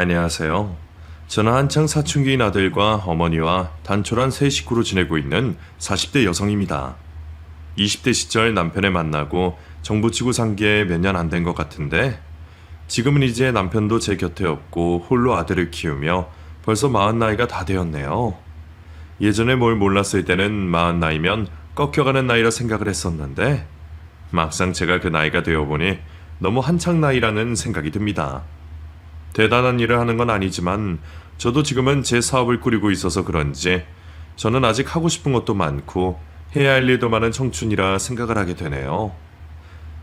안녕하세요. 저는 한창 사춘기인 아들과 어머니와 단촐한 세 식구로 지내고 있는 40대 여성입니다. 20대 시절 남편을 만나고 정부치고 산 게 몇 년 안 된 것 같은데 지금은 이제 남편도 제 곁에 없고 홀로 아들을 키우며 벌써 40 나이가 다 되었네요. 예전에 뭘 몰랐을 때는 40 나이면 꺾여가는 나이라 생각을 했었는데 막상 제가 그 나이가 되어보니 너무 한창 나이라는 생각이 듭니다. 대단한 일을 하는 건 아니지만 저도 지금은 제 사업을 꾸리고 있어서 그런지 저는 아직 하고 싶은 것도 많고 해야 할 일도 많은 청춘이라 생각을 하게 되네요.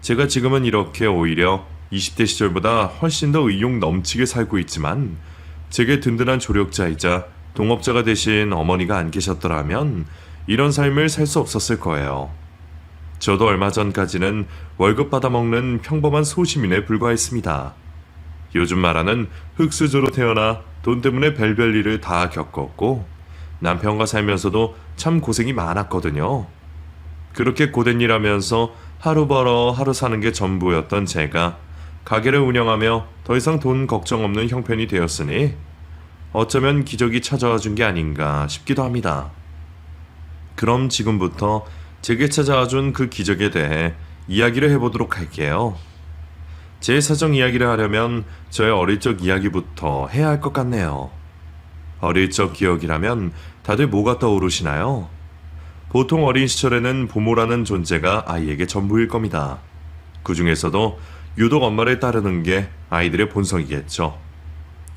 제가 지금은 이렇게 오히려 20대 시절보다 훨씬 더 의욕 넘치게 살고 있지만 제게 든든한 조력자이자 동업자가 되신 어머니가 안 계셨더라면 이런 삶을 살 수 없었을 거예요. 저도 얼마 전까지는 월급 받아먹는 평범한 소시민에 불과했습니다. 요즘 말하는 흙수저로 태어나 돈 때문에 별별 일을 다 겪었고 남편과 살면서도 참 고생이 많았거든요. 그렇게 고된 일 하면서 하루 벌어 하루 사는 게 전부였던 제가 가게를 운영하며 더 이상 돈 걱정 없는 형편이 되었으니 어쩌면 기적이 찾아와 준 게 아닌가 싶기도 합니다. 그럼 지금부터 제게 찾아와 준 그 기적에 대해 이야기를 해보도록 할게요. 제 사정 이야기를 하려면 저의 어릴 적 이야기부터 해야 할 것 같네요. 어릴 적 기억이라면 다들 뭐가 떠오르시나요? 보통 어린 시절에는 부모라는 존재가 아이에게 전부일 겁니다. 그 중에서도 유독 엄마를 따르는 게 아이들의 본성이겠죠.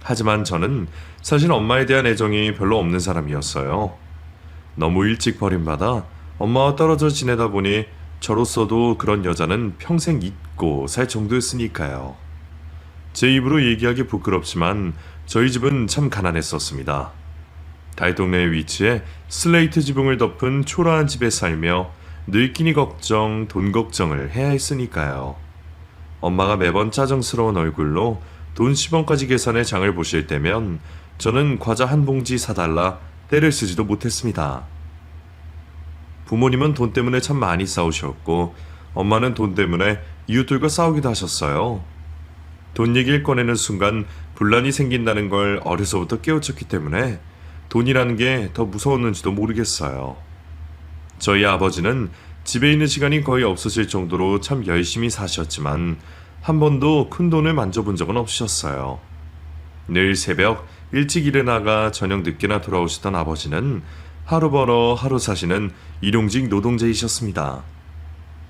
하지만 저는 사실 엄마에 대한 애정이 별로 없는 사람이었어요. 너무 일찍 버림받아 엄마와 떨어져 지내다 보니 저로서도 그런 여자는 평생 잊고 살 정도였으니까요. 제 입으로 얘기하기 부끄럽지만 저희 집은 참 가난했었습니다. 달동네에 위치해 슬레이트 지붕을 덮은 초라한 집에 살며 늘 끼니 걱정, 돈 걱정을 해야 했으니까요. 엄마가 매번 짜증스러운 얼굴로 돈 10원까지 계산해 장을 보실 때면 저는 과자 한 봉지 사달라 떼를 쓰지도 못했습니다. 부모님은 돈 때문에 참 많이 싸우셨고 엄마는 돈 때문에 이웃들과 싸우기도 하셨어요. 돈 얘기를 꺼내는 순간 분란이 생긴다는 걸 어려서부터 깨우쳤기 때문에 돈이라는 게 더 무서웠는지도 모르겠어요. 저희 아버지는 집에 있는 시간이 거의 없으실 정도로 참 열심히 사셨지만 한 번도 큰 돈을 만져본 적은 없으셨어요. 늘 새벽 일찍 일어나가 저녁 늦게나 돌아오시던 아버지는 하루 벌어 하루 사시는 일용직 노동자이셨습니다.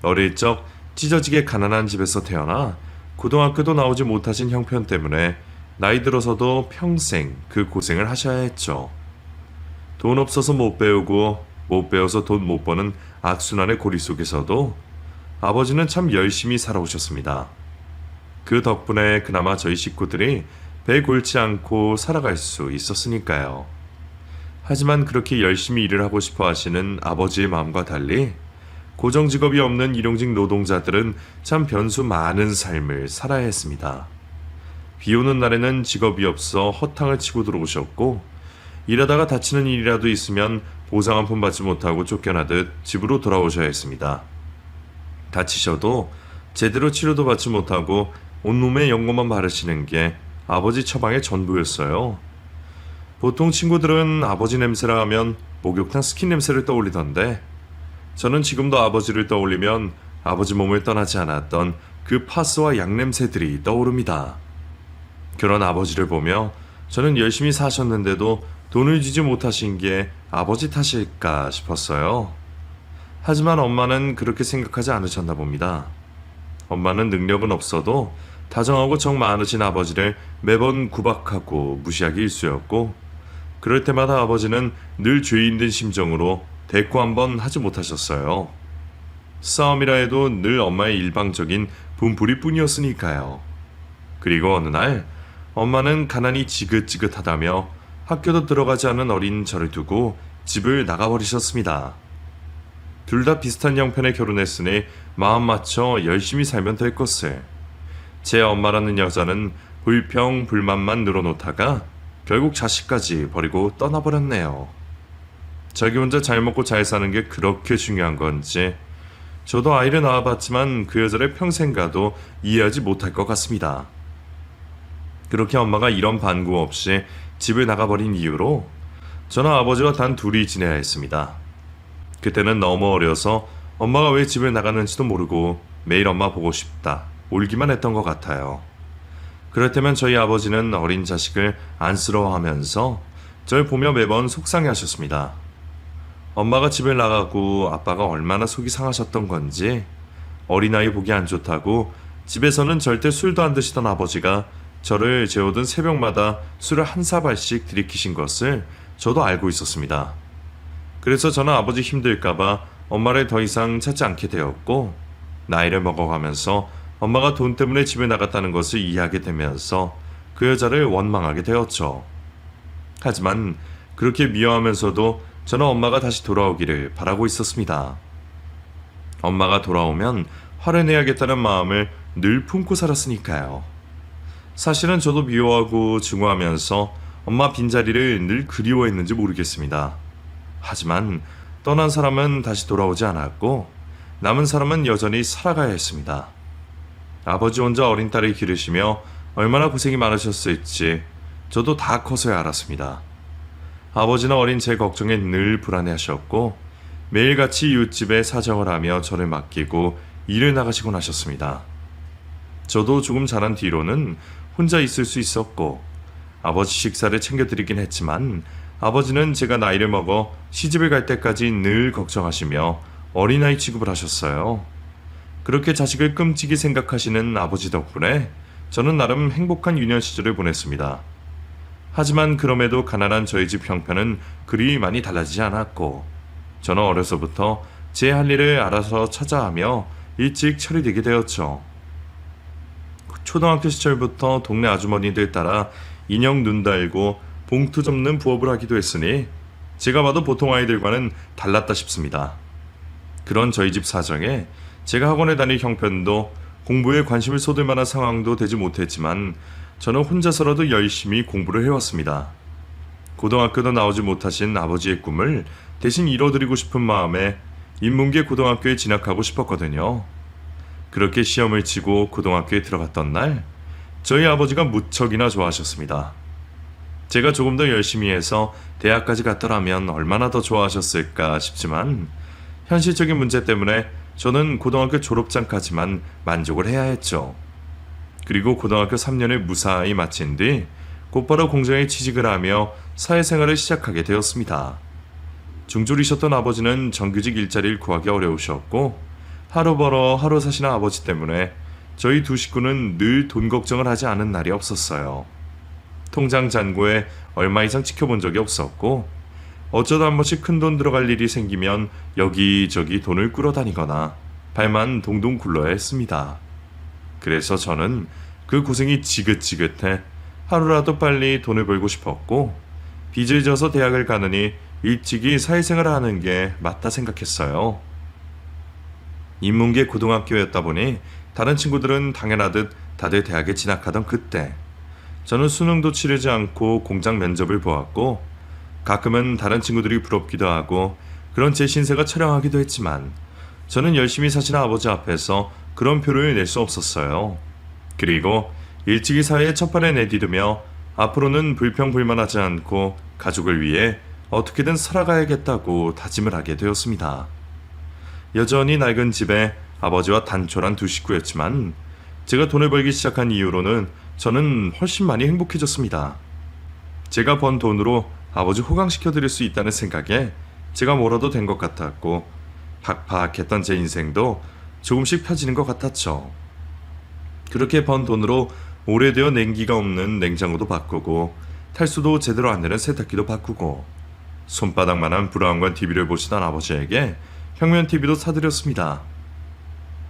어릴 적 찢어지게 가난한 집에서 태어나 고등학교도 나오지 못하신 형편 때문에 나이 들어서도 평생 그 고생을 하셔야 했죠. 돈 없어서 못 배우고 못 배워서 돈 못 버는 악순환의 고리 속에서도 아버지는 참 열심히 살아오셨습니다. 그 덕분에 그나마 저희 식구들이 배 골치 않고 살아갈 수 있었으니까요. 하지만 그렇게 열심히 일을 하고 싶어 하시는 아버지의 마음과 달리 고정 직업이 없는 일용직 노동자들은 참 변수 많은 삶을 살아야 했습니다. 비 오는 날에는 직업이 없어 허탕을 치고 들어오셨고 일하다가 다치는 일이라도 있으면 보상 한 푼 받지 못하고 쫓겨나듯 집으로 돌아오셔야 했습니다. 다치셔도 제대로 치료도 받지 못하고 온몸에 연고만 바르시는 게 아버지 처방의 전부였어요. 보통 친구들은 아버지 냄새라 하면 목욕탕 스킨 냄새를 떠올리던데 저는 지금도 아버지를 떠올리면 아버지 몸을 떠나지 않았던 그 파스와 양 냄새들이 떠오릅니다. 그런 아버지를 보며 저는 열심히 사셨는데도 돈을 주지 못하신 게 아버지 탓일까 싶었어요. 하지만 엄마는 그렇게 생각하지 않으셨나 봅니다. 엄마는 능력은 없어도 다정하고 정 많으신 아버지를 매번 구박하고 무시하기 일쑤였고 그럴 때마다 아버지는 늘 죄인 된 심정으로 대꾸 한번 하지 못하셨어요. 싸움이라 해도 늘 엄마의 일방적인 분풀이 뿐이었으니까요. 그리고 어느 날 엄마는 가난이 지긋지긋하다며 학교도 들어가지 않은 어린 저를 두고 집을 나가버리셨습니다. 둘 다 비슷한 형편에 결혼했으니 마음 맞춰 열심히 살면 될 것을. 제 엄마라는 여자는 불평 불만만 늘어놓다가 결국 자식까지 버리고 떠나버렸네요. 자기 혼자 잘 먹고 잘 사는 게 그렇게 중요한 건지 저도 아이를 낳아봤지만 그 여자를 평생 가도 이해하지 못할 것 같습니다. 그렇게 엄마가 이런 반구 없이 집을 나가버린 이유로 저는 아버지와 단 둘이 지내야 했습니다. 그때는 너무 어려서 엄마가 왜 집을 나가는지도 모르고 매일 엄마 보고 싶다 울기만 했던 것 같아요. 그럴 때면 저희 아버지는 어린 자식을 안쓰러워하면서 절 보며 매번 속상해하셨습니다. 엄마가 집을 나가고 아빠가 얼마나 속이 상하셨던 건지 어린아이 보기 안 좋다고 집에서는 절대 술도 안 드시던 아버지가 저를 재우던 새벽마다 술을 한 사발씩 들이키신 것을 저도 알고 있었습니다. 그래서 저는 아버지 힘들까봐 엄마를 더 이상 찾지 않게 되었고 나이를 먹어가면서 엄마가 돈 때문에 집에 나갔다는 것을 이해하게 되면서 그 여자를 원망하게 되었죠. 하지만 그렇게 미워하면서도 저는 엄마가 다시 돌아오기를 바라고 있었습니다. 엄마가 돌아오면 화를 내야겠다는 마음을 늘 품고 살았으니까요. 사실은 저도 미워하고 증오하면서 엄마 빈자리를 늘 그리워했는지 모르겠습니다. 하지만 떠난 사람은 다시 돌아오지 않았고 남은 사람은 여전히 살아가야 했습니다. 아버지 혼자 어린 딸을 기르시며 얼마나 고생이 많으셨을지 저도 다 커서야 알았습니다. 아버지는 어린 제 걱정에 늘 불안해하셨고 매일같이 이웃집에 사정을 하며 저를 맡기고 일을 나가시곤 하셨습니다. 저도 조금 자란 뒤로는 혼자 있을 수 있었고 아버지 식사를 챙겨드리긴 했지만 아버지는 제가 나이를 먹어 시집을 갈 때까지 늘 걱정하시며 어린아이 취급을 하셨어요. 그렇게 자식을 끔찍이 생각하시는 아버지 덕분에 저는 나름 행복한 유년 시절을 보냈습니다. 하지만 그럼에도 가난한 저희 집 형편은 그리 많이 달라지지 않았고 저는 어려서부터 제 할 일을 알아서 찾아하며 일찍 처리되게 되었죠. 초등학교 시절부터 동네 아주머니들 따라 인형 눈 달고 봉투 접는 부업을 하기도 했으니 제가 봐도 보통 아이들과는 달랐다 싶습니다. 그런 저희 집 사정에 제가 학원에 다닐 형편도 공부에 관심을 쏟을 만한 상황도 되지 못했지만 저는 혼자서라도 열심히 공부를 해왔습니다. 고등학교도 나오지 못하신 아버지의 꿈을 대신 이뤄드리고 싶은 마음에 인문계 고등학교에 진학하고 싶었거든요. 그렇게 시험을 치고 고등학교에 들어갔던 날 저희 아버지가 무척이나 좋아하셨습니다. 제가 조금 더 열심히 해서 대학까지 갔더라면 얼마나 더 좋아하셨을까 싶지만 현실적인 문제 때문에 저는 고등학교 졸업장까지만 만족을 해야 했죠. 그리고 고등학교 3년을 무사히 마친 뒤 곧바로 공장에 취직을 하며 사회생활을 시작하게 되었습니다. 중졸이셨던 아버지는 정규직 일자리를 구하기 어려우셨고 하루 벌어 하루 사시는 아버지 때문에 저희 두 식구는 늘 돈 걱정을 하지 않은 날이 없었어요. 통장 잔고에 얼마 이상 지켜본 적이 없었고 어쩌다 한 번씩 큰돈 들어갈 일이 생기면 여기저기 돈을 끌어다니거나 발만 동동 굴러야 했습니다. 그래서 저는 그 고생이 지긋지긋해 하루라도 빨리 돈을 벌고 싶었고 빚을 져서 대학을 가느니 일찍이 사회생활을 하는 게 맞다 생각했어요. 인문계 고등학교였다 보니 다른 친구들은 당연하듯 다들 대학에 진학하던 그때 저는 수능도 치르지 않고 공장 면접을 보았고 가끔은 다른 친구들이 부럽기도 하고 그런 제 신세가 처량하기도 했지만 저는 열심히 사시는 아버지 앞에서 그런 표를 낼 수 없었어요. 그리고 일찍이 사회에 첫발을 내디디며 앞으로는 불평불만하지 않고 가족을 위해 어떻게든 살아가야겠다고 다짐을 하게 되었습니다. 여전히 낡은 집에 아버지와 단촐한 두 식구였지만 제가 돈을 벌기 시작한 이후로는 저는 훨씬 많이 행복해졌습니다. 제가 번 돈으로 아버지 호강시켜드릴 수 있다는 생각에 제가 뭐라도 된 것 같았고 팍팍했던 제 인생도 조금씩 펴지는 것 같았죠. 그렇게 번 돈으로 오래되어 냉기가 없는 냉장고도 바꾸고 탈수도 제대로 안 되는 세탁기도 바꾸고 손바닥만한 브라운관 TV를 보시던 아버지에게 평면 TV도 사드렸습니다.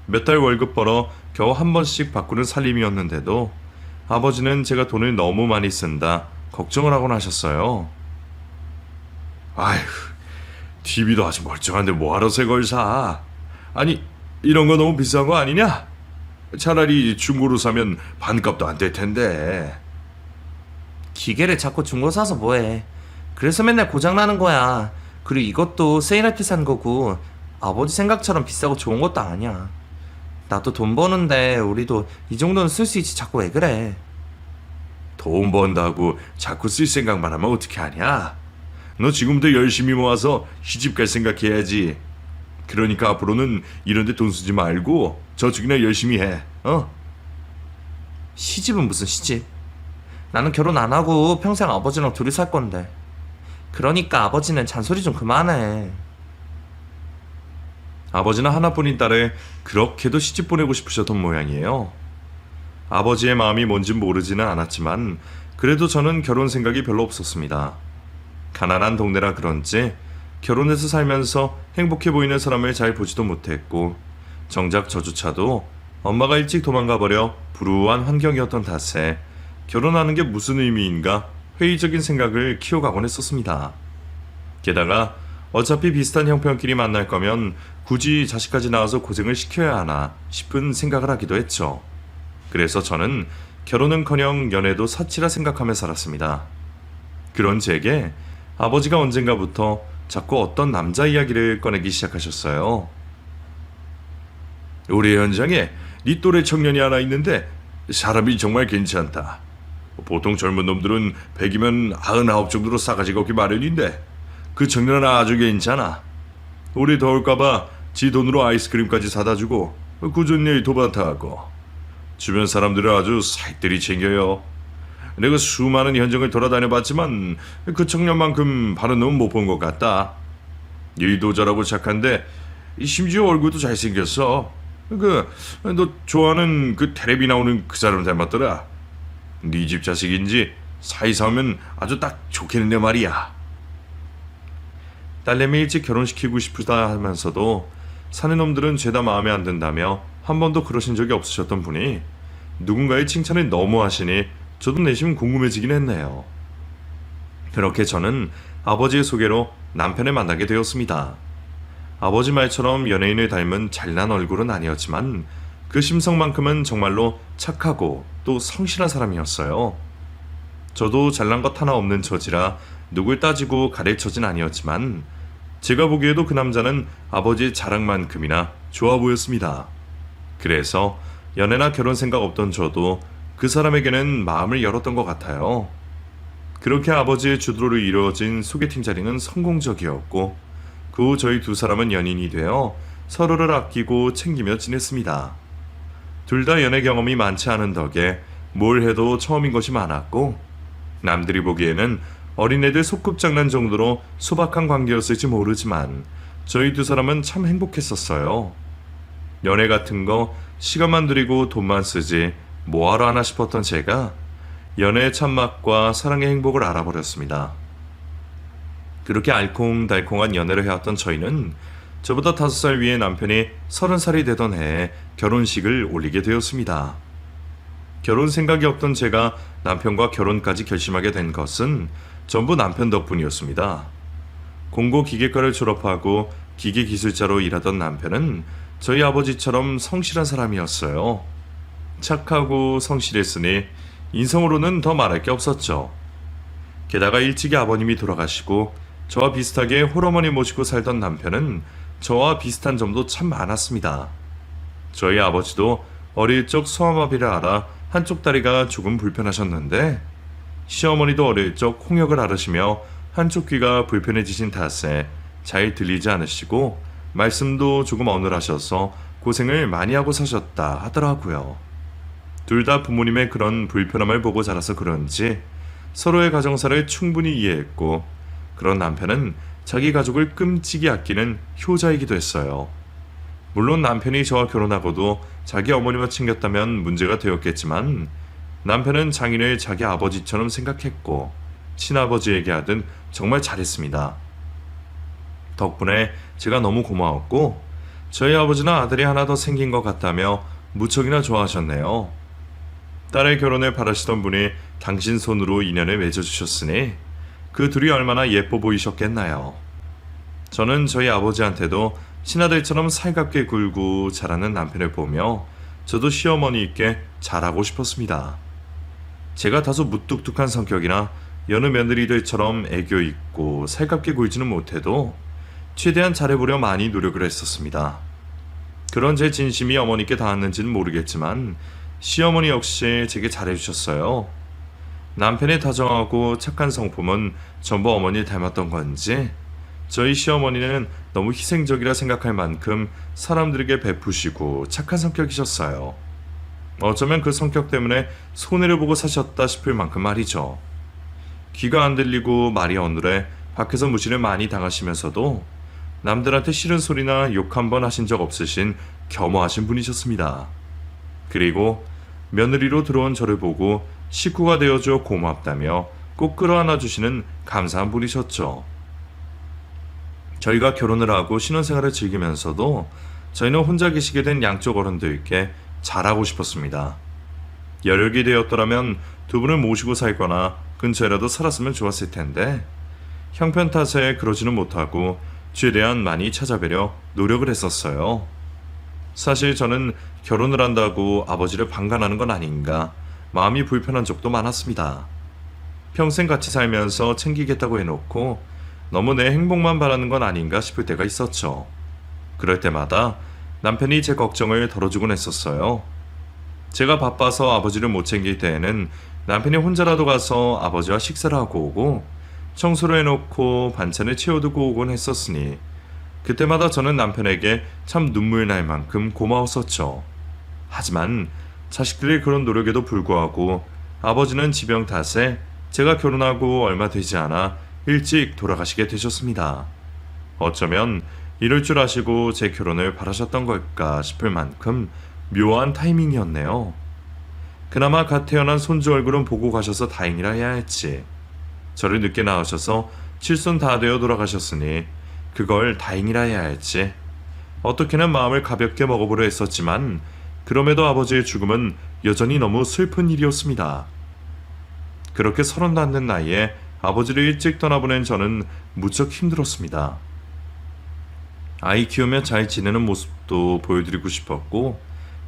몇 달 월급 벌어 겨우 한 번씩 바꾸는 살림이었는데도 아버지는 제가 돈을 너무 많이 쓴다 걱정을 하곤 하셨어요. 아휴, TV도 아주 멀쩡한데 뭐하러 새 걸 사? 아니, 이런 거 너무 비싼 거 아니냐? 차라리 중고로 사면 반값도 안 될 텐데. 기계를 자꾸 중고 사서 뭐해. 그래서 맨날 고장나는 거야. 그리고 이것도 세일할 때 산 거고 아버지 생각처럼 비싸고 좋은 것도 아니야. 나도 돈 버는데 우리도 이 정도는 쓸 수 있지 자꾸 왜 그래. 돈 번다고 자꾸 쓸 생각만 하면 어떻게 하냐? 너 지금부터 열심히 모아서 시집 갈 생각해야지. 그러니까 앞으로는 이런데 돈 쓰지 말고 저축이나 열심히 해. 시집은 무슨 시집? 나는 결혼 안 하고 평생 아버지랑 둘이 살 건데. 그러니까 아버지는 잔소리 좀 그만해. 아버지는 하나뿐인 딸을 그렇게도 시집 보내고 싶으셨던 모양이에요. 아버지의 마음이 뭔진 모르지는 않았지만 그래도 저는 결혼 생각이 별로 없었습니다. 가난한 동네라 그런지 결혼해서 살면서 행복해 보이는 사람을 잘 보지도 못했고 정작 저조차도 엄마가 일찍 도망가 버려 불우한 환경이었던 탓에 결혼하는 게 무슨 의미인가 회의적인 생각을 키워가곤 했었습니다. 게다가 어차피 비슷한 형편끼리 만날 거면 굳이 자식까지 낳아서 고생을 시켜야 하나 싶은 생각을 하기도 했죠. 그래서 저는 결혼은커녕 연애도 사치라 생각하며 살았습니다. 그런 제게 아버지가 언젠가부터 자꾸 어떤 남자 이야기를 꺼내기 시작하셨어요. 우리 현장에 네 또래 청년이 하나 있는데 사람이 정말 괜찮다. 보통 젊은 놈들은 100이면 99 정도로 싸가지가 없기 마련인데 그 청년은 아주 괜찮아. 우리 더울까봐 지 돈으로 아이스크림까지 사다 주고 꾸준히 도맡아하고 주변 사람들을 아주 살뜰히 챙겨요. 내가 수많은 현장을 돌아다녀봤지만 그 청년만큼 바른 놈은 못 본 것 같다. 일도 잘하고 착한데 심지어 얼굴도 잘생겼어. 너 좋아하는 그 텔레비 나오는 그 사람 닮았더라. 네 집 자식인지 사이사오면 아주 딱 좋겠는데 말이야. 딸내미 일찍 결혼시키고 싶다 하면서도 사는 놈들은 죄다 마음에 안 든다며 한 번도 그러신 적이 없으셨던 분이 누군가의 칭찬을 너무 하시니 저도 내심 궁금해지긴 했네요. 그렇게 저는 아버지의 소개로 남편을 만나게 되었습니다. 아버지 말처럼 연예인을 닮은 잘난 얼굴은 아니었지만 그 심성만큼은 정말로 착하고 또 성실한 사람이었어요. 저도 잘난 것 하나 없는 처지라 누굴 따지고 가릴 처진 아니었지만 제가 보기에도 그 남자는 아버지의 자랑만큼이나 좋아 보였습니다. 그래서 연애나 결혼 생각 없던 저도 그 사람에게는 마음을 열었던 것 같아요. 그렇게 아버지의 주도로 이루어진 소개팅 자리는 성공적이었고 그 후 저희 두 사람은 연인이 되어 서로를 아끼고 챙기며 지냈습니다. 둘 다 연애 경험이 많지 않은 덕에 뭘 해도 처음인 것이 많았고 남들이 보기에는 어린애들 소꿉장난 정도로 소박한 관계였을지 모르지만 저희 두 사람은 참 행복했었어요. 연애 같은 거 시간만 들이고 돈만 쓰지 뭐하러 하나 싶었던 제가 연애의 참맛과 사랑의 행복을 알아버렸습니다. 그렇게 알콩달콩한 연애를 해왔던 저희는 저보다 5살 위의 남편이 30살이 되던 해에 결혼식을 올리게 되었습니다. 결혼 생각이 없던 제가 남편과 결혼까지 결심하게 된 것은 전부 남편 덕분이었습니다. 공고기계과를 졸업하고 기계기술자로 일하던 남편은 저희 아버지처럼 성실한 사람이었어요. 착하고 성실했으니 인성으로는 더 말할 게 없었죠. 게다가 일찍이 아버님이 돌아가시고 저와 비슷하게 홀어머니 모시고 살던 남편은 저와 비슷한 점도 참 많았습니다. 저희 아버지도 어릴 적 소아마비를 앓아 한쪽 다리가 조금 불편하셨는데 시어머니도 어릴 적 홍역을 앓으시며 한쪽 귀가 불편해지신 탓에 잘 들리지 않으시고 말씀도 조금 어눌하셔서 고생을 많이 하고 사셨다 하더라고요. 둘 다 부모님의 그런 불편함을 보고 자라서 그런지 서로의 가정사를 충분히 이해했고 그런 남편은 자기 가족을 끔찍이 아끼는 효자이기도 했어요. 물론 남편이 저와 결혼하고도 자기 어머니만 챙겼다면 문제가 되었겠지만 남편은 장인을 자기 아버지처럼 생각했고 친아버지에게 하듯 정말 잘했습니다. 덕분에 제가 너무 고마웠고 저희 아버지는 아들이 하나 더 생긴 것 같다며 무척이나 좋아하셨네요. 딸의 결혼을 바라시던 분이 당신 손으로 인연을 맺어주셨으니 그 둘이 얼마나 예뻐 보이셨겠나요. 저는 저희 아버지한테도 친아들처럼 살갑게 굴고 자라는 남편을 보며 저도 시어머니께 잘하고 싶었습니다. 제가 다소 무뚝뚝한 성격이나 여느 며느리들처럼 애교 있고 살갑게 굴지는 못해도 최대한 잘해보려 많이 노력을 했었습니다. 그런 제 진심이 어머니께 닿았는지는 모르겠지만 시어머니 역시 제게 잘해주셨어요. 남편의 다정하고 착한 성품은 전부 어머니를 닮았던 건지 저희 시어머니는 너무 희생적이라 생각할 만큼 사람들에게 베푸시고 착한 성격이셨어요. 어쩌면 그 성격 때문에 손해를 보고 사셨다 싶을 만큼 말이죠. 귀가 안 들리고 말이 어눌해 밖에서 무시를 많이 당하시면서도 남들한테 싫은 소리나 욕 한 번 하신 적 없으신 겸허하신 분이셨습니다. 그리고 며느리로 들어온 저를 보고 식구가 되어줘 고맙다며 꼭 끌어안아 주시는 감사한 분이셨죠. 저희가 결혼을 하고 신혼생활을 즐기면서도 저희는 혼자 계시게 된 양쪽 어른들께 잘하고 싶었습니다. 여력이 되었더라면 두 분을 모시고 살거나 근처에라도 살았으면 좋았을 텐데 형편 탓에 그러지는 못하고 최대한 많이 찾아뵈려 노력을 했었어요. 사실 저는 결혼을 한다고 아버지를 방관하는 건 아닌가 마음이 불편한 적도 많았습니다. 평생 같이 살면서 챙기겠다고 해놓고 너무 내 행복만 바라는 건 아닌가 싶을 때가 있었죠. 그럴 때마다 남편이 제 걱정을 덜어주곤 했었어요. 제가 바빠서 아버지를 못 챙길 때에는 남편이 혼자라도 가서 아버지와 식사를 하고 오고 청소를 해놓고 반찬을 채워두고 오곤 했었으니 그때마다 저는 남편에게 참 눈물 날 만큼 고마웠었죠. 하지만 자식들의 그런 노력에도 불구하고 아버지는 지병 탓에 제가 결혼하고 얼마 되지 않아 일찍 돌아가시게 되셨습니다. 어쩌면 이럴 줄 아시고 제 결혼을 바라셨던 걸까 싶을 만큼 묘한 타이밍이었네요. 그나마 갓 태어난 손주 얼굴은 보고 가셔서 다행이라 해야 했지. 저를 늦게 낳으셔서 칠순 다 되어 돌아가셨으니 그걸 다행이라 해야 했지. 어떻게든 마음을 가볍게 먹어보려 했었지만 그럼에도 아버지의 죽음은 여전히 너무 슬픈 일이었습니다. 그렇게 30도 안 된 나이에 아버지를 일찍 떠나보낸 저는 무척 힘들었습니다. 아이 키우며 잘 지내는 모습도 보여드리고 싶었고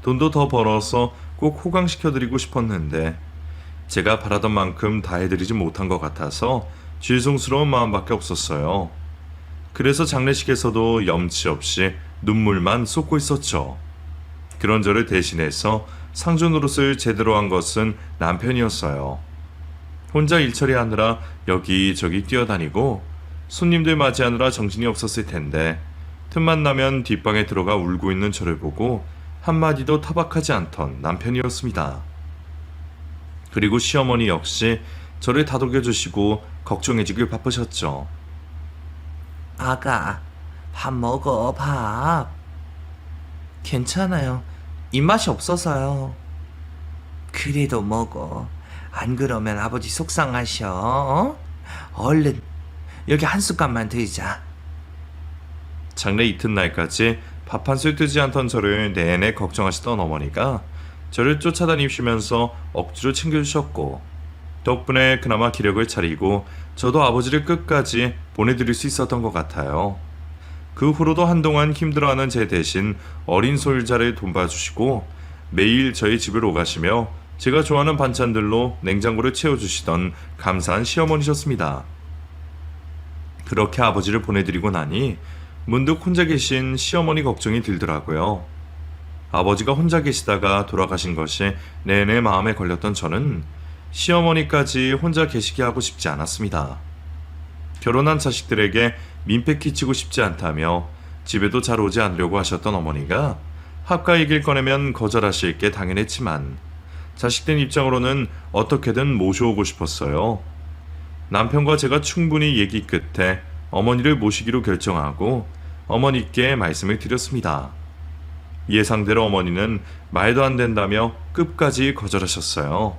돈도 더 벌어서 꼭 호강시켜드리고 싶었는데 제가 바라던 만큼 다 해드리지 못한 것 같아서 죄송스러운 마음밖에 없었어요. 그래서 장례식에서도 염치 없이 눈물만 쏟고 있었죠. 그런 저를 대신해서 상주 노릇을 제대로 한 것은 남편이었어요. 혼자 일 처리하느라 여기저기 뛰어다니고 손님들 맞이하느라 정신이 없었을 텐데 틈만 나면 뒷방에 들어가 울고 있는 저를 보고 한마디도 타박하지 않던 남편이었습니다. 그리고 시어머니 역시 저를 다독여주시고 걱정해주길 바쁘셨죠. 아가, 밥 먹어, 밥. 괜찮아요. 입맛이 없어서요. 그래도 먹어. 안 그러면 아버지 속상하셔. 어? 얼른 여기 한 숟갈만 드자. 장례 이튿날까지 밥 한 술 뜨지 않던 저를 내내 걱정하시던 어머니가 저를 쫓아다니시면서 억지로 챙겨주셨고 덕분에 그나마 기력을 차리고 저도 아버지를 끝까지 보내드릴 수 있었던 것 같아요. 그 후로도 한동안 힘들어하는 제 대신 어린 솔자를 돌봐주시고 매일 저희 집을 오가시며 제가 좋아하는 반찬들로 냉장고를 채워주시던 감사한 시어머니셨습니다. 그렇게 아버지를 보내드리고 나니 문득 혼자 계신 시어머니 걱정이 들더라고요. 아버지가 혼자 계시다가 돌아가신 것이 내내 마음에 걸렸던 저는 시어머니까지 혼자 계시게 하고 싶지 않았습니다. 결혼한 자식들에게 민폐 끼치고 싶지 않다며 집에도 잘 오지 않으려고 하셨던 어머니가 합가 얘기를 꺼내면 거절하실 게 당연했지만 자식들 입장으로는 어떻게든 모셔오고 싶었어요. 남편과 제가 충분히 얘기 끝에 어머니를 모시기로 결정하고 어머니께 말씀을 드렸습니다. 예상대로 어머니는 말도 안 된다며 끝까지 거절하셨어요.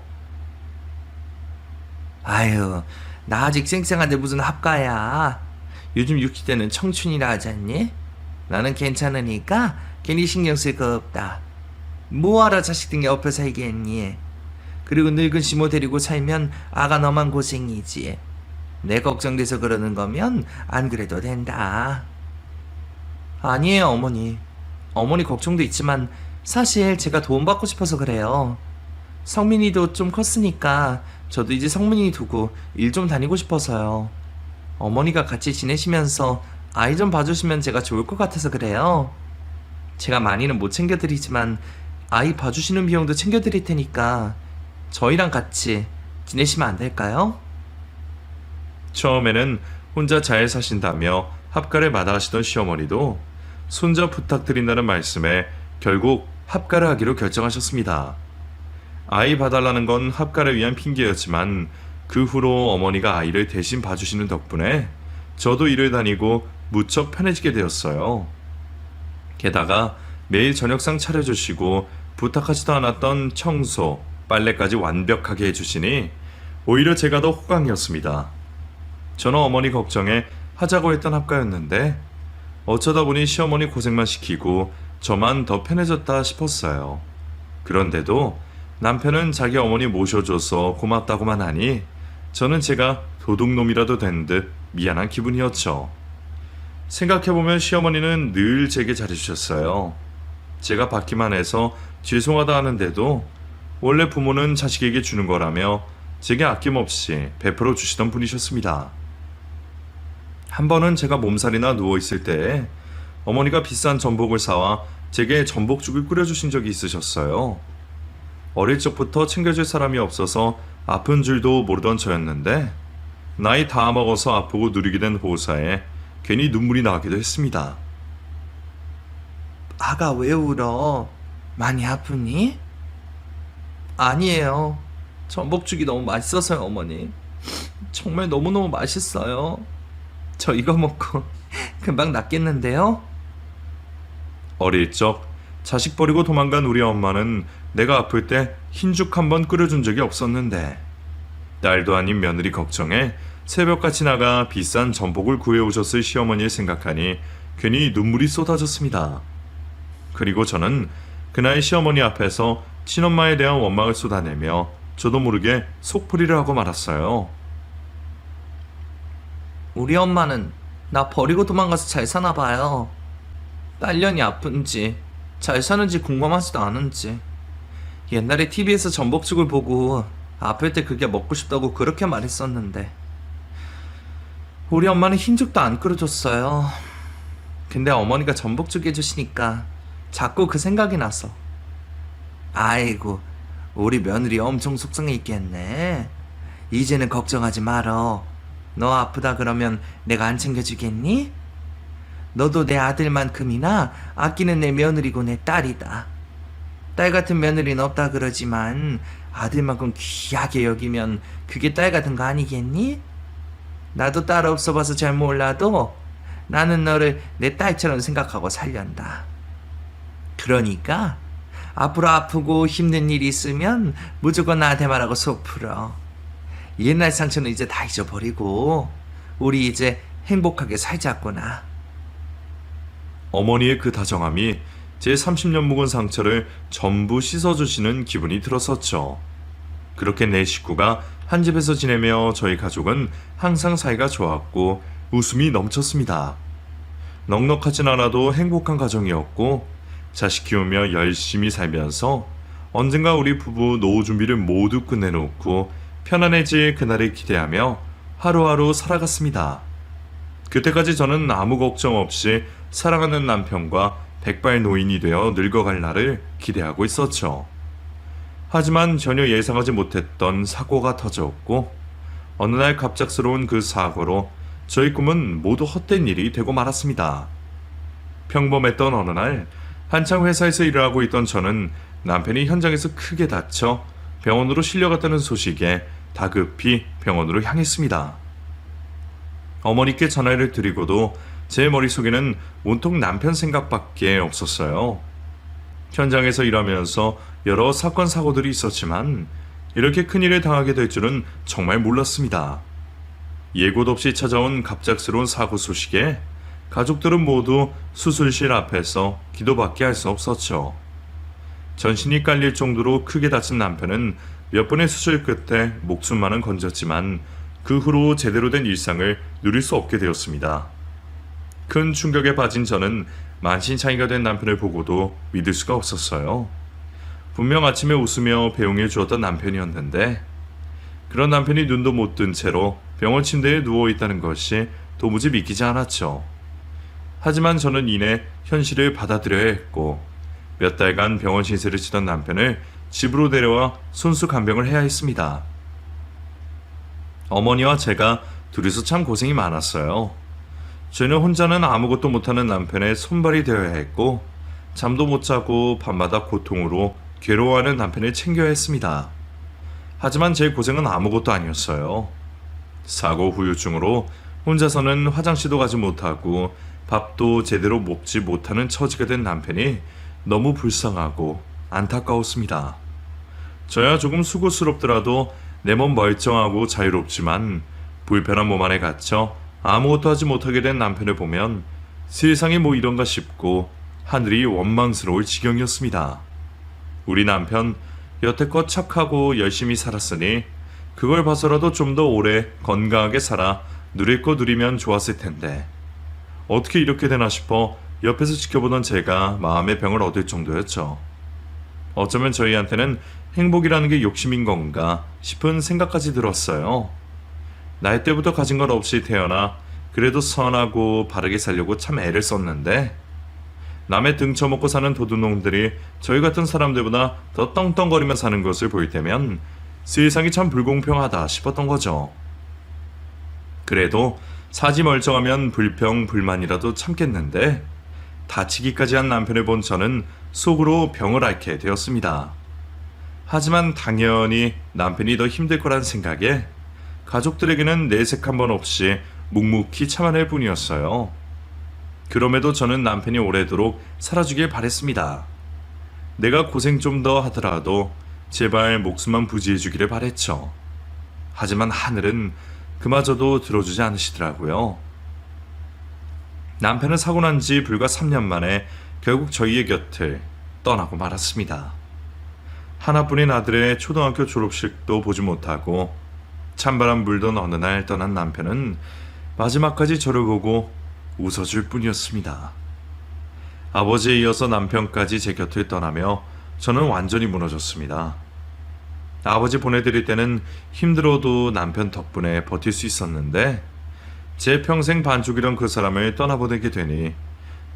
아유, 나 아직 쌩쌩한데 무슨 합가야. 요즘 60대는 청춘이라 하지 않니? 나는 괜찮으니까 괜히 신경 쓸 거 없다. 뭐하러 자식 등에 엎여 살겠니? 그리고 늙은 시모 데리고 살면 아가 너만 고생이지. 내 걱정돼서 그러는 거면 안 그래도 된다. 아니에요, 어머니. 어머니 걱정도 있지만 사실 제가 도움받고 싶어서 그래요. 성민이도 좀 컸으니까 저도 이제 성민이 두고 일 좀 다니고 싶어서요. 어머니가 같이 지내시면서 아이 좀 봐주시면 제가 좋을 것 같아서 그래요. 제가 많이는 못 챙겨드리지만 아이 봐주시는 비용도 챙겨드릴 테니까 저희랑 같이 지내시면 안 될까요? 처음에는 혼자 잘 사신다며 합가를 마다하시던 시어머니도 손자 부탁드린다는 말씀에 결국 합가를 하기로 결정하셨습니다. 아이 봐달라는 건 합가를 위한 핑계였지만 그 후로 어머니가 아이를 대신 봐주시는 덕분에 저도 일을 다니고 무척 편해지게 되었어요. 게다가 매일 저녁상 차려주시고 부탁하지도 않았던 청소, 빨래까지 완벽하게 해주시니 오히려 제가 더 호강이었습니다. 저는 어머니 걱정에 하자고 했던 합가였는데 어쩌다 보니 시어머니 고생만 시키고 저만 더 편해졌다 싶었어요. 그런데도 남편은 자기 어머니 모셔줘서 고맙다고만 하니 저는 제가 도둑놈이라도 된 듯 미안한 기분이었죠. 생각해보면 시어머니는 늘 제게 잘해주셨어요. 제가 받기만 해서 죄송하다 하는데도 원래 부모는 자식에게 주는 거라며 제게 아낌없이 베풀어 주시던 분이셨습니다. 한 번은 제가 몸살이나 누워있을 때 어머니가 비싼 전복을 사와 제게 전복죽을 끓여주신 적이 있으셨어요. 어릴 적부터 챙겨줄 사람이 없어서 아픈 줄도 모르던 저였는데 나이 다 먹어서 아프고 누리게 된 호사에 괜히 눈물이 나기도 했습니다. 아가 왜 울어? 많이 아프니? 아니에요. 전복죽이 너무 맛있어서요, 어머니. 정말 너무너무 맛있어요. 저 이거 먹고 금방 낫겠는데요? 어릴 적 자식 버리고 도망간 우리 엄마는 내가 아플 때 흰죽 한 번 끓여준 적이 없었는데 딸도 아닌 며느리 걱정에 새벽같이 나가 비싼 전복을 구해오셨을 시어머니를 생각하니 괜히 눈물이 쏟아졌습니다. 그리고 저는 그날 시어머니 앞에서 친엄마에 대한 원망을 쏟아내며 저도 모르게 속풀이를 하고 말았어요. 우리 엄마는 나 버리고 도망가서 잘 사나 봐요. 딸년이 아픈지 잘 사는지 궁금하지도 않은지. 옛날에 TV에서 전복죽을 보고 아플 때 그게 먹고 싶다고 그렇게 말했었는데 우리 엄마는 흰죽도 안 끓여줬어요. 근데 어머니가 전복죽 해주시니까 자꾸 그 생각이 나서. 아이고, 우리 며느리 엄청 속상해 있겠네. 이제는 걱정하지 말어. 너 아프다 그러면 내가 안 챙겨주겠니? 너도 내 아들만큼이나 아끼는 내 며느리고 내 딸이다. 딸 같은 며느리는 없다 그러지만 아들만큼 귀하게 여기면 그게 딸 같은 거 아니겠니? 나도 딸 없어 봐서 잘 몰라도 나는 너를 내 딸처럼 생각하고 살련다. 그러니까 앞으로 아프고 힘든 일이 있으면 무조건 나한테 말하고 속 풀어. 옛날 상처는 이제 다 잊어버리고 우리 이제 행복하게 살자꾸나. 어머니의 그 다정함이 제 30년 묵은 상처를 전부 씻어주시는 기분이 들었었죠. 그렇게 네 식구가 한 집에서 지내며 저희 가족은 항상 사이가 좋았고 웃음이 넘쳤습니다. 넉넉하진 않아도 행복한 가정이었고 자식 키우며 열심히 살면서 언젠가 우리 부부 노후 준비를 모두 끝내놓고 편안해질 그날을 기대하며 하루하루 살아갔습니다. 그때까지 저는 아무 걱정 없이 사랑하는 남편과 백발 노인이 되어 늙어갈 날을 기대하고 있었죠. 하지만 전혀 예상하지 못했던 사고가 터졌고 어느 날 갑작스러운 그 사고로 저희 꿈은 모두 헛된 일이 되고 말았습니다. 평범했던 어느 날 한창 회사에서 일을 하고 있던 저는 남편이 현장에서 크게 다쳐 병원으로 실려갔다는 소식에 다급히 병원으로 향했습니다. 어머니께 전화를 드리고도 제 머릿속에는 온통 남편 생각밖에 없었어요. 현장에서 일하면서 여러 사건 사고들이 있었지만 이렇게 큰일을 당하게 될 줄은 정말 몰랐습니다. 예고도 없이 찾아온 갑작스러운 사고 소식에 가족들은 모두 수술실 앞에서 기도밖에 할 수 없었죠. 전신이 깔릴 정도로 크게 다친 남편은 몇 번의 수술 끝에 목숨만은 건졌지만 그 후로 제대로 된 일상을 누릴 수 없게 되었습니다. 큰 충격에 빠진 저는 만신창이가 된 남편을 보고도 믿을 수가 없었어요. 분명 아침에 웃으며 배웅해 주었던 남편이었는데 그런 남편이 눈도 못 뜬 채로 병원 침대에 누워있다는 것이 도무지 믿기지 않았죠. 하지만 저는 이내 현실을 받아들여야 했고 몇 달간 병원 신세를 치던 남편을 집으로 데려와 손수 간병을 해야 했습니다. 어머니와 제가 둘이서 참 고생이 많았어요. 저희는 혼자는 아무것도 못하는 남편의 손발이 되어야 했고, 잠도 못 자고 밤마다 고통으로 괴로워하는 남편을 챙겨야 했습니다. 하지만 제 고생은 아무것도 아니었어요. 사고 후유증으로 혼자서는 화장실도 가지 못하고 밥도 제대로 먹지 못하는 처지가 된 남편이 너무 불쌍하고 안타까웠습니다. 저야 조금 수고스럽더라도 내 몸 멀쩡하고 자유롭지만 불편한 몸 안에 갇혀 아무것도 하지 못하게 된 남편을 보면 세상이 뭐 이런가 싶고 하늘이 원망스러울 지경이었습니다. 우리 남편 여태껏 착하고 열심히 살았으니 그걸 봐서라도 좀 더 오래 건강하게 살아 누릴 거 누리면 좋았을 텐데 어떻게 이렇게 되나 싶어 옆에서 지켜보던 제가 마음의 병을 얻을 정도였죠. 어쩌면 저희한테는 행복이라는 게 욕심인 건가 싶은 생각까지 들었어요. 날 때부터 가진 것 없이 태어나 그래도 선하고 바르게 살려고 참 애를 썼는데 남의 등 쳐먹고 사는 도둑놈들이 저희 같은 사람들보다 더 떵떵거리며 사는 것을 볼 때면 세상이 참 불공평하다 싶었던 거죠. 그래도 사지 멀쩡하면 불평 불만이라도 참겠는데 다치기까지 한 남편을 본 저는 속으로 병을 앓게 되었습니다. 하지만 당연히 남편이 더 힘들 거란 생각에 가족들에게는 내색 한 번 없이 묵묵히 참아낼 뿐이었어요. 그럼에도 저는 남편이 오래도록 살아주길 바랬습니다. 내가 고생 좀 더 하더라도 제발 목숨만 부지해주기를 바랬죠. 하지만 하늘은 그마저도 들어주지 않으시더라고요. 남편은 사고 난 지 불과 3년 만에 결국 저희의 곁을 떠나고 말았습니다. 하나뿐인 아들의 초등학교 졸업식도 보지 못하고 찬바람 불던 어느 날 떠난 남편은 마지막까지 저를 보고 웃어줄 뿐이었습니다. 아버지에 이어서 남편까지 제 곁을 떠나며 저는 완전히 무너졌습니다. 아버지 보내드릴 때는 힘들어도 남편 덕분에 버틸 수 있었는데 제 평생 반쪽이던 그 사람을 떠나보내게 되니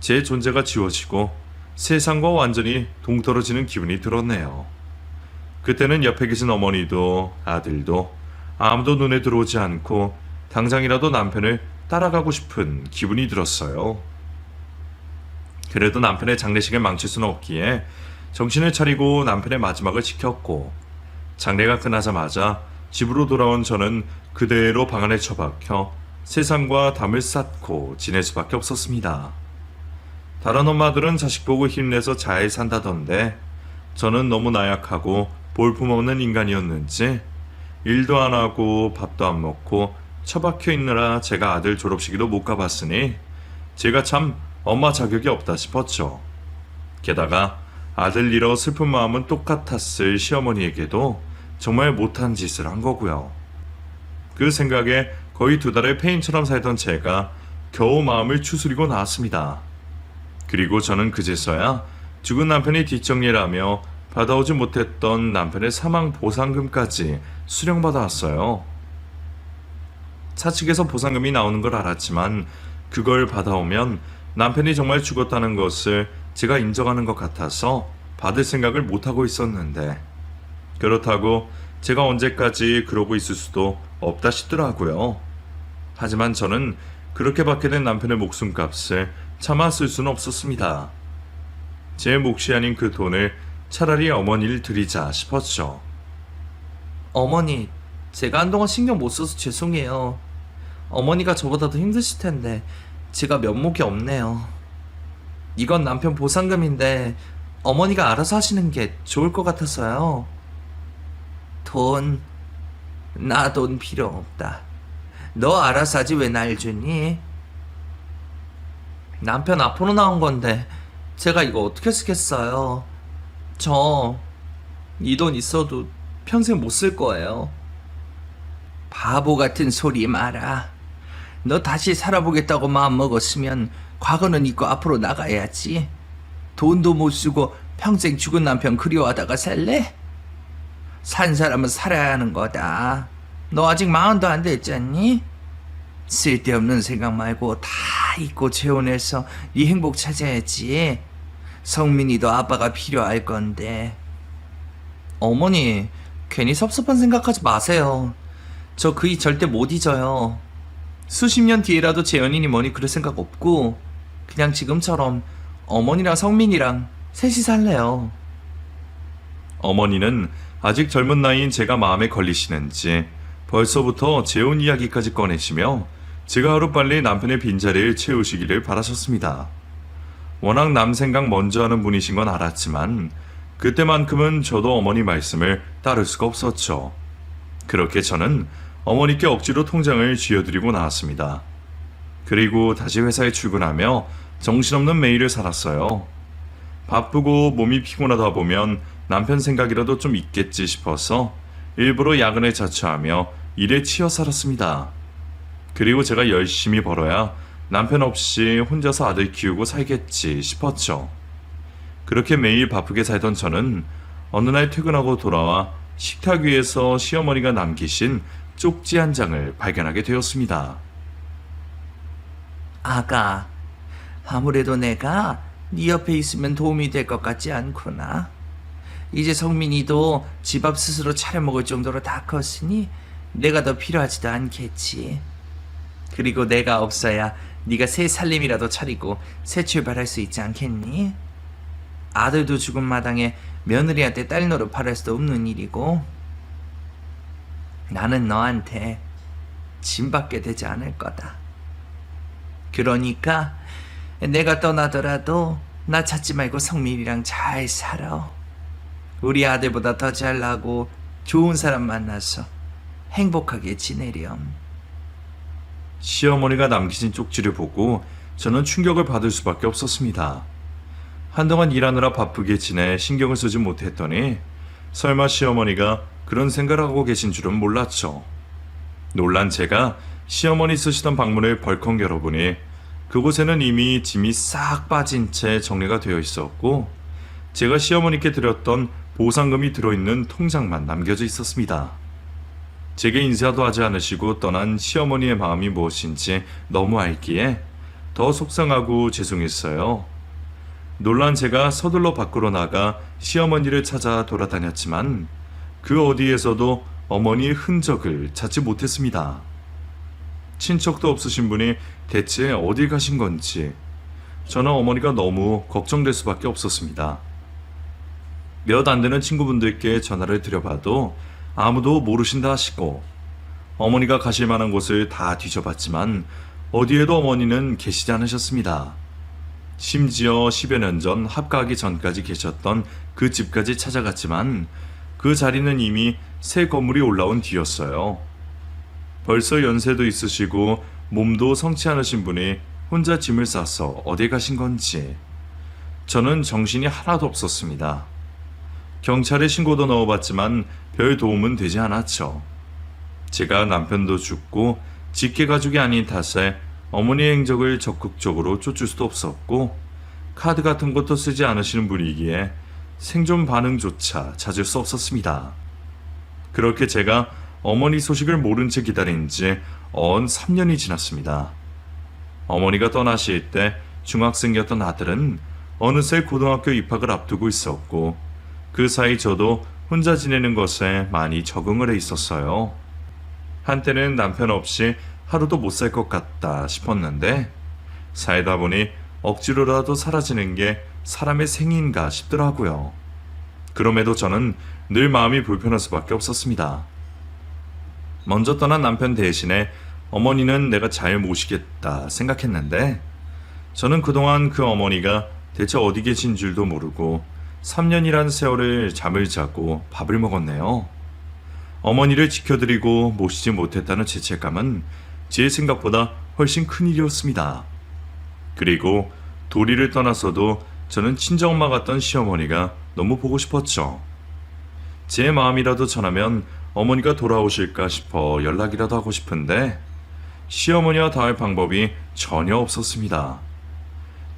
제 존재가 지워지고 세상과 완전히 동떨어지는 기분이 들었네요. 그때는 옆에 계신 어머니도 아들도 아무도 눈에 들어오지 않고 당장이라도 남편을 따라가고 싶은 기분이 들었어요. 그래도 남편의 장례식을 망칠 수는 없기에 정신을 차리고 남편의 마지막을 지켰고 장례가 끝나자마자 집으로 돌아온 저는 그대로 방 안에 처박혀 세상과 담을 쌓고 지낼 수밖에 없었습니다. 다른 엄마들은 자식 보고 힘내서 잘 산다던데 저는 너무 나약하고 볼품없는 인간이었는지 일도 안 하고 밥도 안 먹고 처박혀 있느라 제가 아들 졸업식에도 못 가봤으니 제가 참 엄마 자격이 없다 싶었죠. 게다가 아들 잃어 슬픈 마음은 똑같았을 시어머니에게도 정말 못한 짓을 한 거고요. 그 생각에 거의 2달을 폐인처럼 살던 제가 겨우 마음을 추스리고 나왔습니다. 그리고 저는 그제서야 죽은 남편이 뒷정리를 하며 받아오지 못했던 남편의 사망 보상금까지 수령받아 왔어요. 사측에서 보상금이 나오는 걸 알았지만 그걸 받아오면 남편이 정말 죽었다는 것을 제가 인정하는 것 같아서 받을 생각을 못하고 있었는데 그렇다고 제가 언제까지 그러고 있을 수도 없다 싶더라고요. 하지만 저는 그렇게 받게 된 남편의 목숨값을 차마 쓸 수는 없었습니다. 제 몫이 아닌 그 돈을 차라리 어머니를 드리자 싶었죠. 어머니, 제가 한동안 신경 못 써서 죄송해요. 어머니가 저보다 더 힘드실 텐데 제가 면목이 없네요. 이건 남편 보상금인데 어머니가 알아서 하시는 게 좋을 것 같아서요. 나 돈 필요 없다. 너 알아서 하지 왜 날 주니? 남편 앞으로 나온 건데 제가 이거 어떻게 쓰겠어요? 저 이 돈 있어도 평생 못 쓸 거예요. 바보 같은 소리 마라. 너 다시 살아보겠다고 마음먹었으면 과거는 잊고 앞으로 나가야지. 돈도 못 쓰고 평생 죽은 남편 그리워하다가 살래? 산 사람은 살아야 하는 거다. 너 아직 40도 안 됐잖니? 쓸데없는 생각 말고 다 잊고 재혼해서 네 행복 찾아야지. 성민이도 아빠가 필요할 건데. 어머니, 괜히 섭섭한 생각하지 마세요. 저 그 일 절대 못 잊어요. 수십 년 뒤에라도 제 연인이 뭐니 그럴 생각 없고 그냥 지금처럼 어머니랑 성민이랑 셋이 살래요. 어머니는 아직 젊은 나이인 제가 마음에 걸리시는지 벌써부터 재혼 이야기까지 꺼내시며 제가 하루빨리 남편의 빈자리를 채우시기를 바라셨습니다. 워낙 남 생각 먼저 하는 분이신 건 알았지만 그때만큼은 저도 어머니 말씀을 따를 수가 없었죠. 그렇게 저는 어머니께 억지로 통장을 쥐어드리고 나왔습니다. 그리고 다시 회사에 출근하며 정신없는 매일을 살았어요. 바쁘고 몸이 피곤하다 보면 남편 생각이라도 좀 있겠지 싶어서 일부러 야근을 자처하며 일에 치여 살았습니다. 그리고 제가 열심히 벌어야 남편 없이 혼자서 아들 키우고 살겠지 싶었죠. 그렇게 매일 바쁘게 살던 저는 어느 날 퇴근하고 돌아와 식탁 위에서 시어머니가 남기신 쪽지 한 장을 발견하게 되었습니다. 아가, 아무래도 내가 네 옆에 있으면 도움이 될 것 같지 않구나. 이제 성민이도 집 앞 스스로 차려 먹을 정도로 다 컸으니 내가 더 필요하지도 않겠지. 그리고 내가 없어야 네가 새 살림이라도 차리고 새 출발할 수 있지 않겠니? 아들도 죽은 마당에 며느리한테 딸 노릇 바랄 수도 없는 일이고 나는 너한테 짐받게 되지 않을 거다. 그러니까 내가 떠나더라도 나 찾지 말고 성민이랑 잘 살아. 우리 아들보다 더 잘나고 좋은 사람 만나서 행복하게 지내렴. 시어머니가 남기신 쪽지를 보고 저는 충격을 받을 수밖에 없었습니다. 한동안 일하느라 바쁘게 지내 신경을 쓰지 못했더니 설마 시어머니가 그런 생각을 하고 계신 줄은 몰랐죠. 놀란 제가 시어머니 쓰시던 방문을 벌컥 열어보니 그곳에는 이미 짐이 싹 빠진 채 정리가 되어 있었고 제가 시어머니께 드렸던 보상금이 들어있는 통장만 남겨져 있었습니다. 제게 인사도 하지 않으시고 떠난 시어머니의 마음이 무엇인지 너무 알기에 더 속상하고 죄송했어요. 놀란 제가 서둘러 밖으로 나가 시어머니를 찾아 돌아다녔지만 그 어디에서도 어머니의 흔적을 찾지 못했습니다. 친척도 없으신 분이 대체 어딜 가신 건지 저는 어머니가 너무 걱정될 수밖에 없었습니다. 몇 안 되는 친구분들께 전화를 드려봐도 아무도 모르신다 하시고 어머니가 가실 만한 곳을 다 뒤져봤지만 어디에도 어머니는 계시지 않으셨습니다. 심지어 10여 년 전 합가하기 전까지 계셨던 그 집까지 찾아갔지만 그 자리는 이미 새 건물이 올라온 뒤였어요. 벌써 연세도 있으시고 몸도 성치 않으신 분이 혼자 짐을 싸서 어디 가신 건지 저는 정신이 하나도 없었습니다. 경찰에 신고도 넣어봤지만 별 도움은 되지 않았죠. 제가 남편도 죽고 직계 가족이 아닌 탓에 어머니의 행적을 적극적으로 쫓을 수도 없었고 카드 같은 것도 쓰지 않으시는 분이기에 생존 반응조차 찾을 수 없었습니다. 그렇게 제가 어머니 소식을 모른 채 기다린 지 언 3년이 지났습니다. 어머니가 떠나실 때 중학생이었던 아들은 어느새 고등학교 입학을 앞두고 있었고 그 사이 저도 혼자 지내는 것에 많이 적응을 해 있었어요. 한때는 남편 없이 하루도 못 살 것 같다 싶었는데 살다 보니 억지로라도 사라지는 게 사람의 생인가 싶더라고요. 그럼에도 저는 늘 마음이 불편할 수밖에 없었습니다. 먼저 떠난 남편 대신에 어머니는 내가 잘 모시겠다 생각했는데 저는 그동안 그 어머니가 대체 어디 계신 줄도 모르고 3년이란 세월을 잠을 자고 밥을 먹었네요. 어머니를 지켜드리고 모시지 못했다는 죄책감은 제 생각보다 훨씬 큰 일이었습니다. 그리고 도리를 떠나서도 저는 친정엄마 같던 시어머니가 너무 보고 싶었죠. 제 마음이라도 전하면 어머니가 돌아오실까 싶어 연락이라도 하고 싶은데 시어머니와 닿을 방법이 전혀 없었습니다.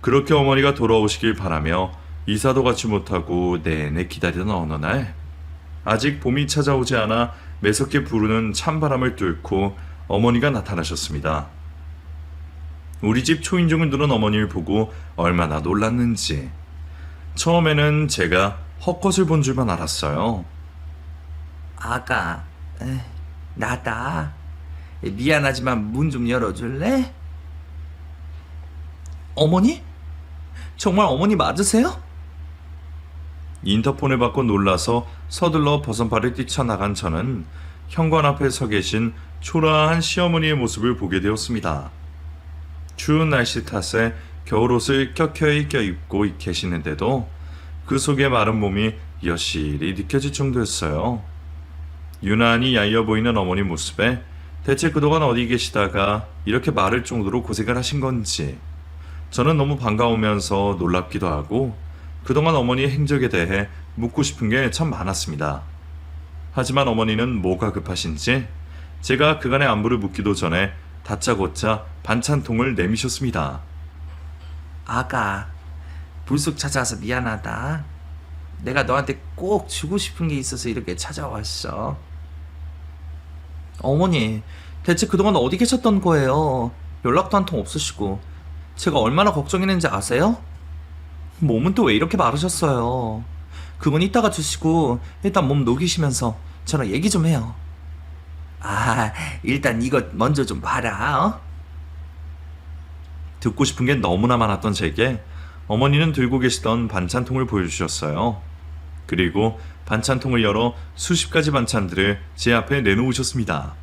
그렇게 어머니가 돌아오시길 바라며 이사도 같이 못하고 내내 기다리던 어느 날 아직 봄이 찾아오지 않아 매섭게 부르는 찬바람을 뚫고 어머니가 나타나셨습니다. 우리 집 초인종을 누른 어머니를 보고 얼마나 놀랐는지 처음에는 제가 헛것을 본 줄만 알았어요. 아가, 나다. 미안하지만 문 좀 열어줄래? 어머니? 정말 어머니 맞으세요? 인터폰을 받고 놀라서 서둘러 버선발을 뛰쳐나간 저는 현관 앞에 서 계신 초라한 시어머니의 모습을 보게 되었습니다. 추운 날씨 탓에 겨울옷을 켜켜이 껴입고 계시는데도 그 속에 마른 몸이 여실히 느껴질 정도였어요. 유난히 얄려 보이는 어머니 모습에 대체 그동안 어디 계시다가 이렇게 마를 정도로 고생을 하신 건지 저는 너무 반가우면서 놀랍기도 하고 그동안 어머니의 행적에 대해 묻고 싶은 게 참 많았습니다. 하지만 어머니는 뭐가 급하신지 제가 그간의 안부를 묻기도 전에 다짜고짜 반찬통을 내미셨습니다. 아가, 불쑥 찾아와서 미안하다. 내가 너한테 꼭 주고 싶은 게 있어서 이렇게 찾아왔어. 어머니, 대체 그동안 어디 계셨던 거예요? 연락도 한 통 없으시고. 제가 얼마나 걱정했는지 아세요? 몸은 또 왜 이렇게 마르셨어요? 그건 이따가 주시고 일단 몸 녹이시면서 저랑 얘기 좀 해요. 아, 일단 이거 먼저 좀 봐라. 어? 듣고 싶은 게 너무나 많았던 제게 어머니는 들고 계시던 반찬통을 보여주셨어요. 그리고 반찬통을 열어 수십 가지 반찬들을 제 앞에 내놓으셨습니다.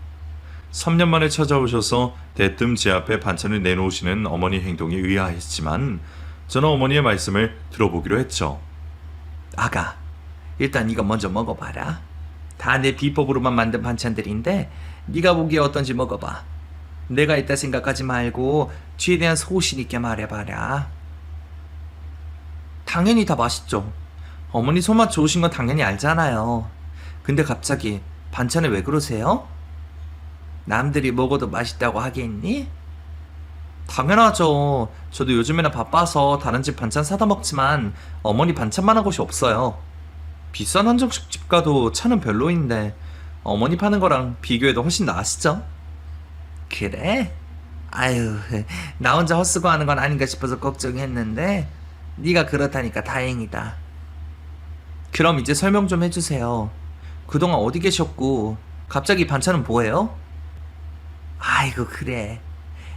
3년 만에 찾아오셔서 대뜸 제 앞에 반찬을 내놓으시는 어머니 행동이 의아했지만 저는 어머니의 말씀을 들어보기로 했죠. 아가, 일단 이거 먼저 먹어봐라. 다 내 비법으로만 만든 반찬들인데 네가 보기에 어떤지 먹어봐. 내가 있다 생각하지 말고 뒤에 대한 소신 있게 말해봐라. 당연히 다 맛있죠. 어머니 손맛 좋으신 건 당연히 알잖아요. 근데 갑자기 반찬을 왜 그러세요? 남들이 먹어도 맛있다고 하겠니? 당연하죠. 저도 요즘에는 바빠서 다른 집 반찬 사다 먹지만 어머니 반찬만 한 곳이 없어요. 비싼 한정식 가도 차는 별로인데 어머니 파는 거랑 비교해도 훨씬 나으시죠? 그래? 아유, 나 혼자 헛수고 하는 건 아닌가 싶어서 걱정했는데 네가 그렇다니까 다행이다. 그럼 이제 설명 좀 해주세요. 그동안 어디 계셨고 갑자기 반찬은 뭐예요? 아이고, 그래.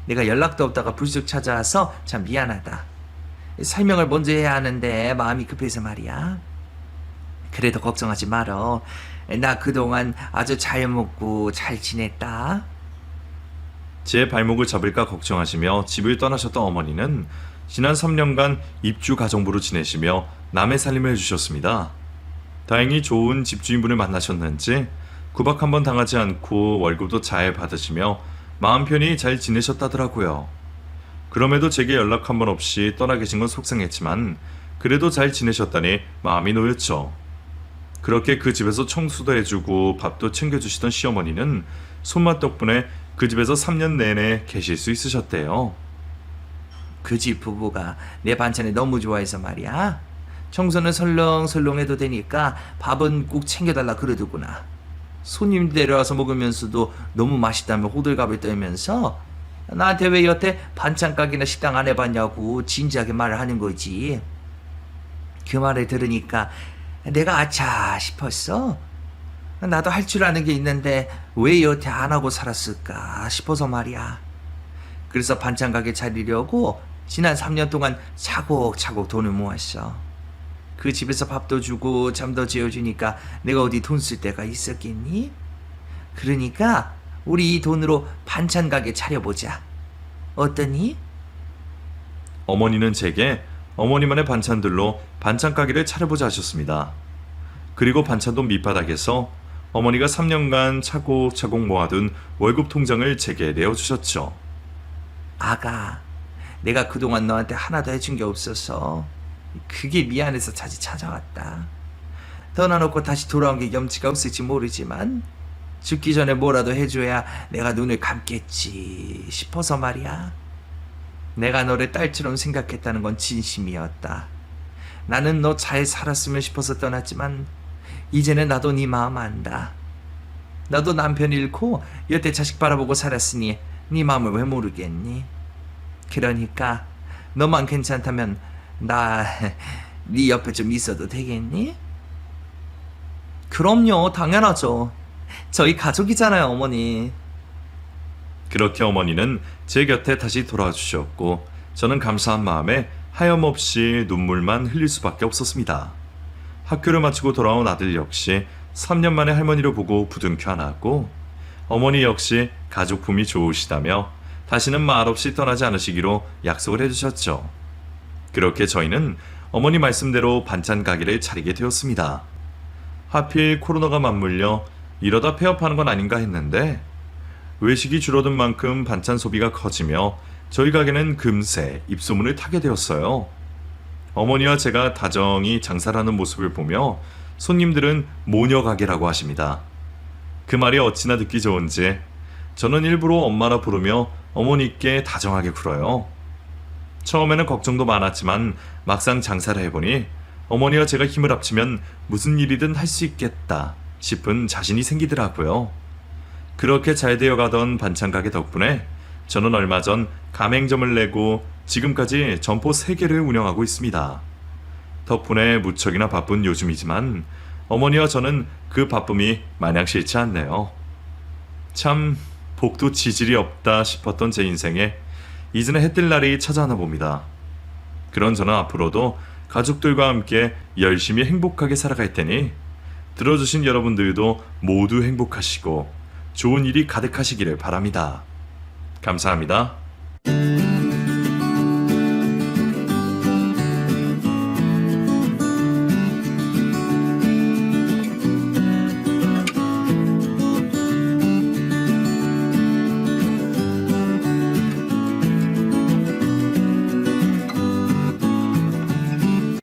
내가 연락도 없다가 불쑥 찾아와서 참 미안하다. 설명을 먼저 해야 하는데 마음이 급해서 말이야. 그래도 걱정하지 말어. 나 그동안 아주 잘 먹고 잘 지냈다. 제 발목을 잡을까 걱정하시며 집을 떠나셨던 어머니는 지난 3년간 입주 가정부로 지내시며 남의 살림을 해주셨습니다. 다행히 좋은 집주인분을 만나셨는지 구박 한번 당하지 않고 월급도 잘 받으시며 마음 편히 잘 지내셨다더라고요. 그럼에도 제게 연락 한 번 없이 떠나 계신 건 속상했지만 그래도 잘 지내셨다니 마음이 놓였죠. 그렇게 그 집에서 청소도 해주고 밥도 챙겨주시던 시어머니는 손맛 덕분에 그 집에서 3년 내내 계실 수 있으셨대요. 그 집 부부가 내 반찬을 너무 좋아해서 말이야. 청소는 설렁설렁 해도 되니까 밥은 꼭 챙겨달라 그러더구나. 손님 데려와서 먹으면서도 너무 맛있다며 호들갑을 떨면서 나한테 왜 여태 반찬 가게나 식당 안 해봤냐고 진지하게 말을 하는 거지. 그 말을 들으니까 내가 아차 싶었어. 나도 할 줄 아는 게 있는데 왜 여태 안 하고 살았을까 싶어서 말이야. 그래서 반찬 가게 차리려고 지난 3년 동안 차곡차곡 돈을 모았어. 그 집에서 밥도 주고 잠도 재워주니까 내가 어디 돈 쓸 데가 있었겠니? 그러니까 우리 이 돈으로 반찬 가게 차려보자. 어떠니? 어머니는 제게 어머니만의 반찬들로 반찬 가게를 차려보자 하셨습니다. 그리고 반찬돈 밑바닥에서 어머니가 3년간 차곡차곡 모아둔 월급 통장을 제게 내어주셨죠. 아가, 내가 그동안 너한테 하나도 해준 게 없어서 그게 미안해서 다시 찾아왔다. 떠나놓고 다시 돌아온 게 염치가 없을지 모르지만 죽기 전에 뭐라도 해줘야 내가 눈을 감겠지 싶어서 말이야. 내가 너를 딸처럼 생각했다는 건 진심이었다. 나는 너 잘 살았으면 싶어서 떠났지만 이제는 나도 네 마음 안다. 나도 남편 잃고 여태 자식 바라보고 살았으니 네 마음을 왜 모르겠니? 그러니까 너만 괜찮다면 나 네 옆에 좀 있어도 되겠니? 그럼요, 당연하죠. 저희 가족이잖아요, 어머니. 그렇게 어머니는 제 곁에 다시 돌아와 주셨고 저는 감사한 마음에 하염없이 눈물만 흘릴 수밖에 없었습니다. 학교를 마치고 돌아온 아들 역시 3년 만에 할머니를 보고 부둥켜 안았고 어머니 역시 가족품이 좋으시다며 다시는 말없이 떠나지 않으시기로 약속을 해주셨죠. 그렇게 저희는 어머니 말씀대로 반찬 가게를 차리게 되었습니다. 하필 코로나가 맞물려 이러다 폐업하는 건 아닌가 했는데 외식이 줄어든 만큼 반찬 소비가 커지며 저희 가게는 금세 입소문을 타게 되었어요. 어머니와 제가 다정히 장사를 하는 모습을 보며 손님들은 모녀 가게라고 하십니다. 그 말이 어찌나 듣기 좋은지 저는 일부러 엄마라 부르며 어머니께 다정하게 굴어요. 처음에는 걱정도 많았지만 막상 장사를 해보니 어머니와 제가 힘을 합치면 무슨 일이든 할 수 있겠다 싶은 자신이 생기더라고요. 그렇게 잘 되어가던 반찬 가게 덕분에 저는 얼마 전 가맹점을 내고 지금까지 점포 3개를 운영하고 있습니다. 덕분에 무척이나 바쁜 요즘이지만 어머니와 저는 그 바쁨이 마냥 싫지 않네요. 참 복도 지질이 없다 싶었던 제 인생에 이제는 해뜰 날이 찾아오나 봅니다. 그런 저는 앞으로도 가족들과 함께 열심히 행복하게 살아갈 테니 들어주신 여러분들도 모두 행복하시고 좋은 일이 가득하시기를 바랍니다. 감사합니다.